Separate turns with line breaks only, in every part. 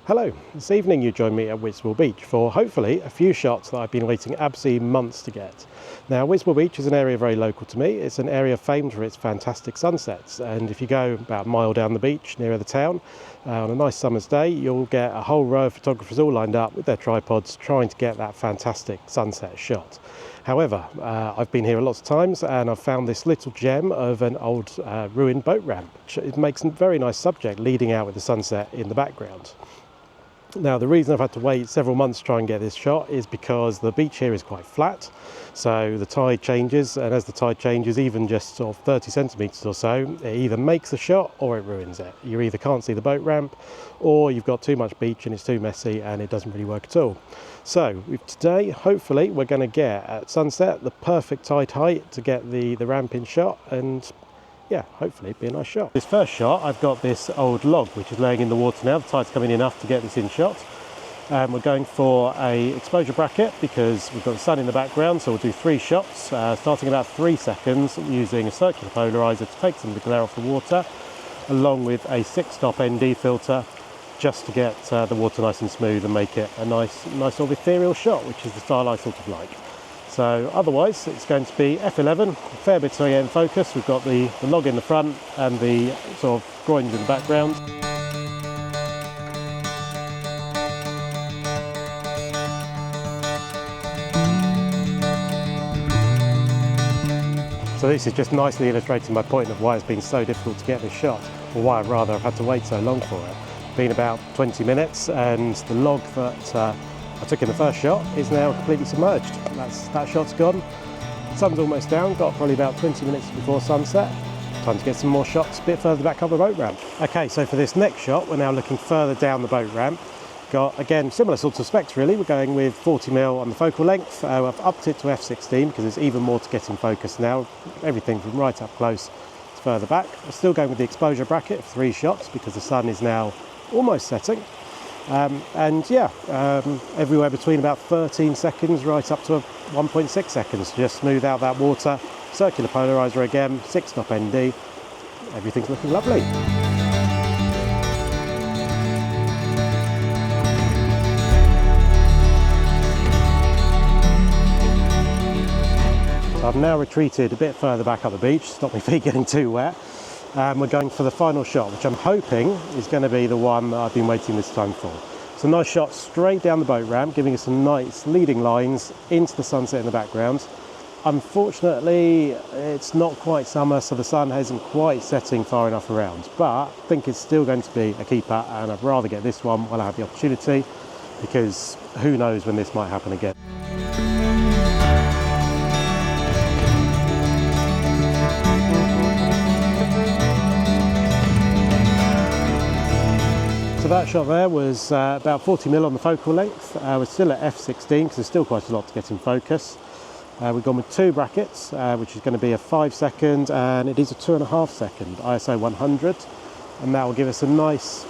Hello, this evening you join me at Whitstable Beach for hopefully a few shots that I've been waiting absolutely months to get. Now Whitstable Beach is an area very local to me. It's an area famed for its fantastic sunsets, and if you go about a mile down the beach nearer the town on a nice summer's day, you'll get a whole row of photographers all lined up with their tripods trying to get that fantastic sunset shot. However, I've been here lots of times and I've found this little gem of an old ruined boat ramp. It makes a very nice subject leading out with the sunset in the background. Now the reason I've had to wait several months to try and get this shot is because the beach here is quite flat, so the tide changes, and as the tide changes, even just sort of 30 centimetres or so, it either makes the shot or it ruins it. You either can't see the boat ramp, or you've got too much beach and it's too messy and it doesn't really work at all. So today, hopefully, we're going to get at sunset the perfect tide height to get the ramp in shot, and yeah, hopefully it'll be a nice shot. This first shot, I've got this old log which is laying in the water now. The tide's coming in enough to get this in shot. We're going for a exposure bracket because we've got the sun in the background, so we'll do 3 shots, starting about 3 seconds, using a circular polarizer to take some of the glare off the water, along with a 6-stop ND filter, just to get the water nice and smooth and make it a nice sort of ethereal shot, which is the style I sort of like. So otherwise it's going to be f11, a fair bit to get in focus. We've got the log in the front and the sort of groins in the background. So this is just nicely illustrating my point of why it's been so difficult to get this shot, or why I'd rather have had to wait so long for it. It's been about 20 minutes and the log that I took in the first shot is now completely submerged. That shot's gone. The sun's almost down, got probably about 20 minutes before sunset. Time to get some more shots a bit further back up the boat ramp. Okay, so for this next shot, we're now looking further down the boat ramp. Got, again, similar sorts of specs really. We're going with 40mm on the focal length. I've upped it to f16 because there's even more to get in focus now. Everything from right up close to further back. We're still going with the exposure bracket of 3 shots because the sun is now almost setting. And yeah, everywhere between about 13 seconds right up to 1.6 seconds to just smooth out that water. Circular polarizer again, 6-stop ND. Everything's looking lovely. So I've now retreated a bit further back up the beach, stop my feet getting too wet. We're going for the final shot, which I'm hoping is going to be the one that I've been waiting this time for. It's a nice shot straight down the boat ramp, giving us some nice leading lines into the sunset in the background. Unfortunately, it's not quite summer, so the sun isn't quite setting far enough around, but I think it's still going to be a keeper, and I'd rather get this one while I have the opportunity, because who knows when this might happen again. So that shot there was about 40mm on the focal length. We're still at f16 because there's still quite a lot to get in focus. We've gone with 2 brackets, which is going to be a 5-second, and it is a 2.5-second ISO 100, and that will give us a nice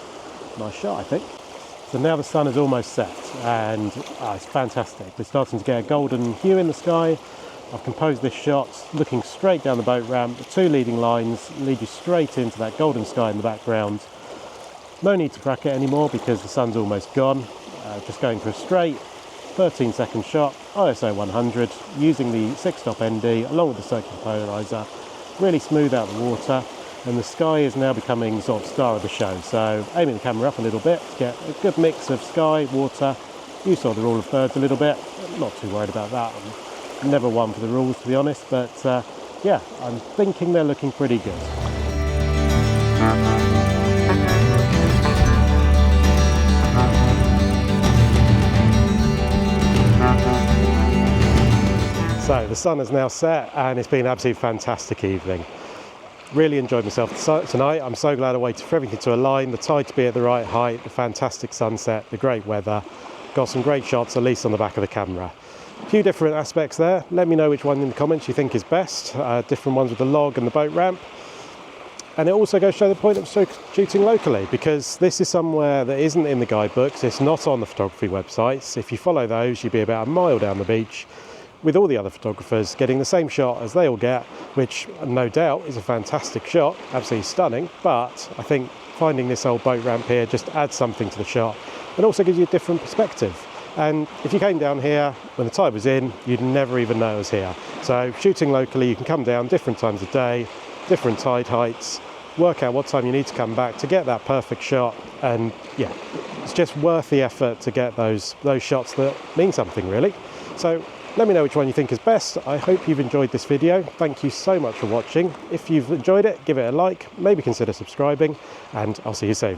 shot, I think. So now the sun is almost set, and it's fantastic. We're starting to get a golden hue in the sky. I've composed this shot looking straight down the boat ramp. The 2 leading lines lead you straight into that golden sky in the background. No need to bracket anymore because the sun's almost gone. Just going for a straight 13-second shot, ISO 100, using the 6-stop ND along with the circular polarizer. Really smooth out the water, and the sky is now becoming sort of star of the show. So aiming the camera up a little bit to get a good mix of sky, water. You saw the rule of birds a little bit. I'm not too worried about that. I'm never one for the rules, to be honest, but yeah, I'm thinking they're looking pretty good. So the sun has now set and it's been an absolutely fantastic evening. Really enjoyed myself tonight. I'm so glad I waited for everything to align, the tide to be at the right height, the fantastic sunset, the great weather. Got some great shots, at least on the back of the camera. A few different aspects there. Let me know which one in the comments you think is best. Different ones with the log and the boat ramp. And it also goes to show the point of shooting locally, because this is somewhere that isn't in the guidebooks. It's not on the photography websites. If you follow those, you'd be about a mile down the beach with all the other photographers getting the same shot as they all get, which no doubt is a fantastic shot, absolutely stunning. But I think finding this old boat ramp here just adds something to the shot and also gives you a different perspective. And if you came down here when the tide was in, you'd never even know it was here. So shooting locally, you can come down different times of day, different tide heights, work out what time you need to come back to get that perfect shot. And yeah, it's just worth the effort to get those shots that mean something, really. So let me know which one you think is best. I hope you've enjoyed this video. Thank you so much for watching. If you've enjoyed it, give it a like, maybe consider subscribing, and I'll see you soon.